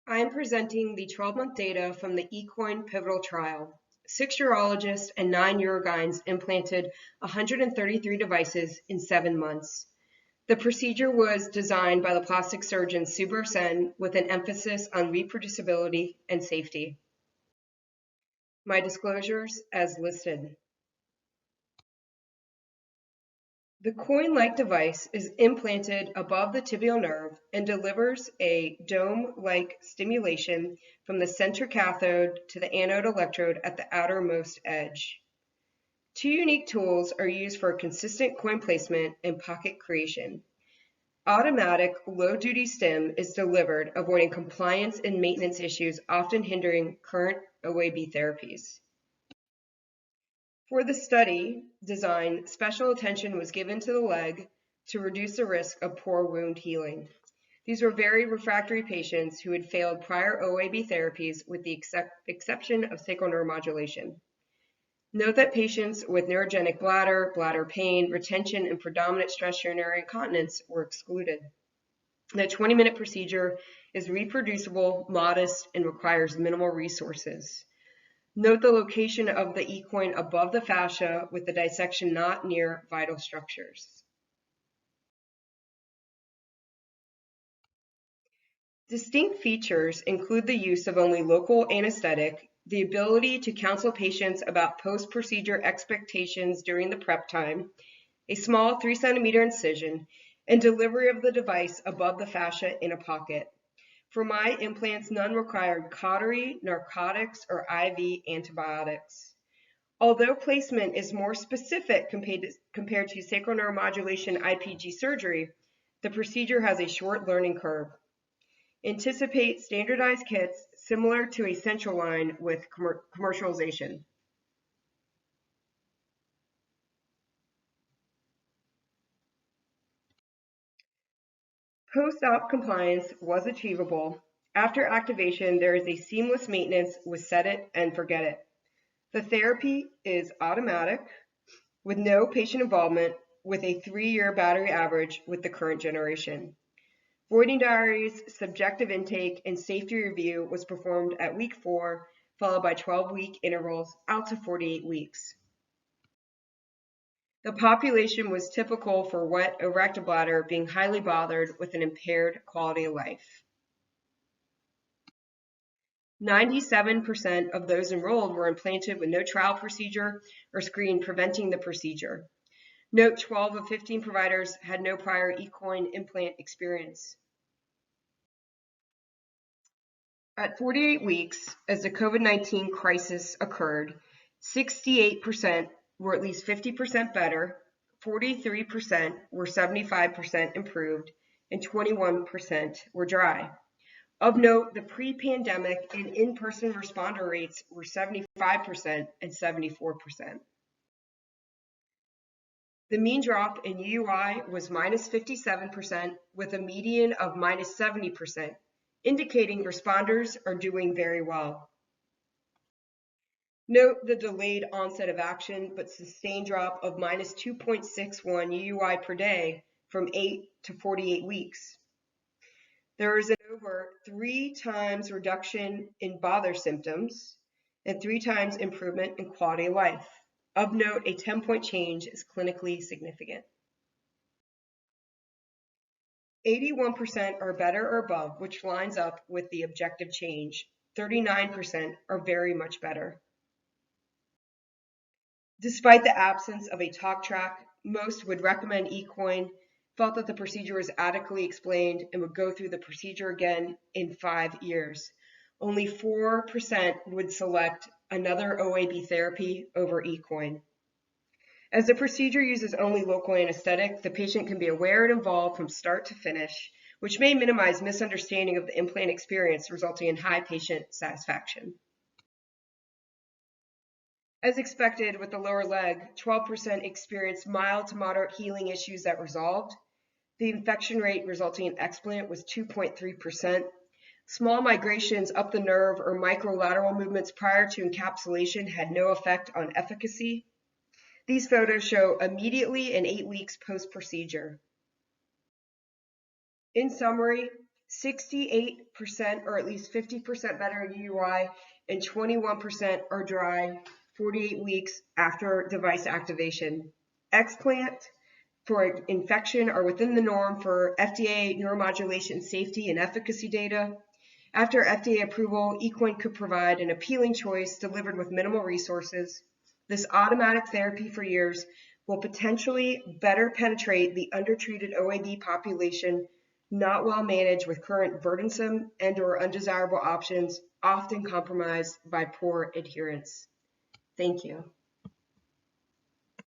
I am presenting the 12-month data from the eQuine pivotal trial. 6 urologists and 9 urogynes implanted 133 devices in 7 months. The procedure was designed by the plastic surgeon Subir Sen with an emphasis on reproducibility and safety. My disclosures as listed. The coin-like device is implanted above the tibial nerve and delivers a dome-like stimulation from the center cathode to the anode electrode at the outermost edge. 2 unique tools are used for consistent coin placement and pocket creation. Automatic low-duty stim is delivered, avoiding compliance and maintenance issues often hindering current OAB therapies. For the study design, special attention was given to the leg to reduce the risk of poor wound healing. These were very refractory patients who had failed prior OAB therapies with the exception of sacral neuromodulation. Note that patients with neurogenic bladder, bladder pain, retention, and predominant stress urinary incontinence were excluded. The 20-minute procedure is reproducible, modest, and requires minimal resources. Note the location of the equine above the fascia with the dissection not near vital structures. Distinct features include the use of only local anesthetic, the ability to counsel patients about post-procedure expectations during the prep time, a small 3-centimeter incision, and delivery of the device above the fascia in a pocket. For my implants, none required cautery, narcotics, or IV antibiotics. Although placement is more specific compared to sacral neuromodulation IPG surgery, the procedure has a short learning curve. Anticipate standardized kits similar to a central line with commercialization. Post-op compliance was achievable. After activation, there is a seamless maintenance with set it and forget it. The therapy is automatic with no patient involvement with a 3-year battery average with the current generation. Voiding diaries, subjective intake, and safety review was performed at week 4, followed by 12-week intervals out to 48 weeks. The population was typical for wet erected bladder being highly bothered with an impaired quality of life. 97% of those enrolled were implanted with no trial procedure or screen preventing the procedure. Note 12 of 15 providers had no prior equine implant experience. At 48 weeks, as the COVID-19 crisis occurred, 68% were at least 50% better, 43% were 75% improved, and 21% were dry. Of note, the pre-pandemic and in-person responder rates were 75% and 74%. The mean drop in UUI was minus 57% with a median of minus 70%, indicating responders are doing very well. Note the delayed onset of action but sustained drop of minus 2.61 UUI per day from 8 to 48 weeks. There is an over 3 times reduction in bother symptoms and 3 times improvement in quality of life. Of note, a 10-point change is clinically significant. 81% are better or above, which lines up with the objective change. 39% are very much better. Despite the absence of a talk track, most would recommend equine, felt that the procedure was adequately explained, and would go through the procedure again in 5 years. Only 4% would select another OAB therapy over equine. As the procedure uses only local anesthetic, the patient can be aware and involved from start to finish, which may minimize misunderstanding of the implant experience, resulting in high patient satisfaction. As expected with the lower leg, 12% experienced mild to moderate healing issues that resolved. The infection rate resulting in explant was 2.3%. Small migrations up the nerve or microlateral movements prior to encapsulation had no effect on efficacy. These photos show immediately and 8 weeks post-procedure. In summary, 68% or at least 50% better in UUI, and 21% are dry 48 weeks after device activation. Explant for infection are within the norm for FDA neuromodulation safety and efficacy data. After FDA approval, equine could provide an appealing choice delivered with minimal resources. This automatic therapy for years will potentially better penetrate the undertreated OAB population not well managed with current burdensome and/or undesirable options, often compromised by poor adherence. Thank you.